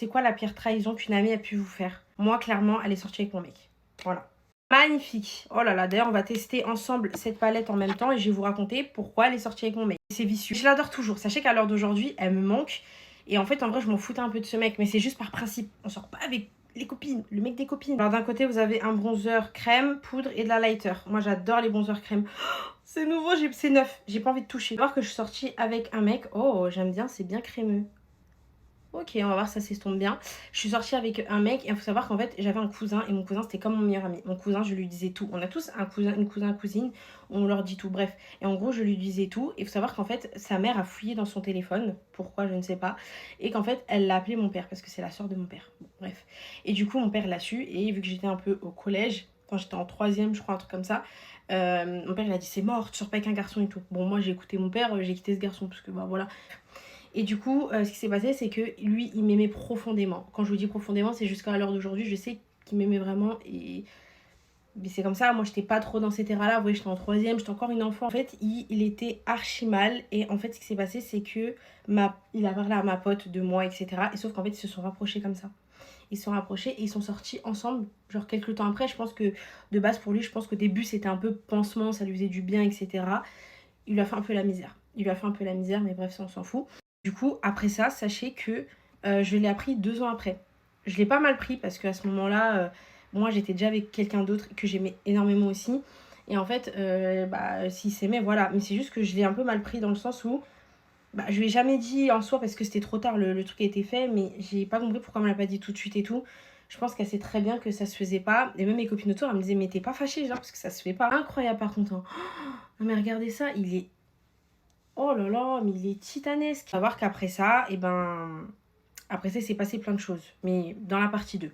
c'est quoi la pire trahison qu'une amie a pu vous faire? Moi, clairement, elle est sortie avec mon mec. Voilà. Magnifique. Oh là là, d'ailleurs, on va tester ensemble cette palette en même temps et je vais vous raconter pourquoi elle est sortie avec mon mec. C'est vicieux. Je l'adore toujours. Sachez qu'à l'heure d'aujourd'hui, elle me manque. Et en fait, en vrai, je m'en foutais un peu de ce mec, mais c'est juste par principe. On sort pas avec les copines, le mec des copines. Alors d'un côté, vous avez un bronzer crème, poudre et de la lighter. Moi, j'adore les bronzers crème. C'est nouveau, c'est neuf. J'ai pas envie de toucher. Alors que je suis sortie avec un mec. Oh, j'aime bien, c'est bien crémeux. Ok, on va voir si ça s'estompe bien. Je suis sortie avec un mec et il faut savoir qu'en fait j'avais un cousin et mon cousin c'était comme mon meilleur ami. Mon cousin, je lui disais tout. On a tous un cousin, une cousine, on leur dit tout. Bref, et en gros je lui disais tout. Et il faut savoir qu'en fait sa mère a fouillé dans son téléphone, pourquoi je ne sais pas, et qu'en fait elle l'a appelé mon père parce que c'est la soeur de mon père. Bon, bref. Et du coup mon père l'a su et vu que j'étais un peu au collège, quand j'étais en troisième je crois, un truc comme ça, mon père il a dit c'est mort, tu sors pas avec un garçon et tout. Bon moi j'ai écouté mon père, j'ai quitté ce garçon parce que bah voilà. Et du coup, ce qui s'est passé, c'est que lui, il m'aimait profondément. Quand je vous dis profondément, c'est jusqu'à l'heure d'aujourd'hui, je sais qu'il m'aimait vraiment. Et mais c'est comme ça, moi, j'étais pas trop dans ces terrains-là. Vous voyez, j'étais en troisième, j'étais encore une enfant. En fait, il était archi mal. Et en fait, ce qui s'est passé, c'est que il a parlé à ma pote de moi, etc. Et sauf qu'en fait, ils se sont rapprochés comme ça. Ils se sont rapprochés et ils sont sortis ensemble, genre quelques temps après. Je pense que, de base, pour lui, je pense qu'au début, c'était un peu pansement, ça lui faisait du bien, etc. Il lui a fait un peu la misère. Il lui a fait un peu la misère, mais bref, ça, on s'en fout. Du coup, après ça, sachez que je l'ai appris 2 ans après. Je l'ai pas mal pris parce qu'à ce moment-là, moi, j'étais déjà avec quelqu'un d'autre que j'aimais énormément aussi. Et en fait, s'il s'aimait, voilà. Mais c'est juste que je l'ai un peu mal pris dans le sens où je lui ai jamais dit en soi parce que c'était trop tard, le truc a été fait, mais j'ai pas compris pourquoi elle me l'a pas dit tout de suite et tout. Je pense qu'elle sait très bien que ça se faisait pas. Et même mes copines autour, elles me disaient, mais t'es pas fâchée, genre, parce que ça se fait pas. Incroyable par contre. Hein. Oh, mais regardez ça, il est. Oh là là, mais il est titanesque. Faut savoir qu'après ça, après ça, il s'est passé plein de choses. Mais dans la partie 2.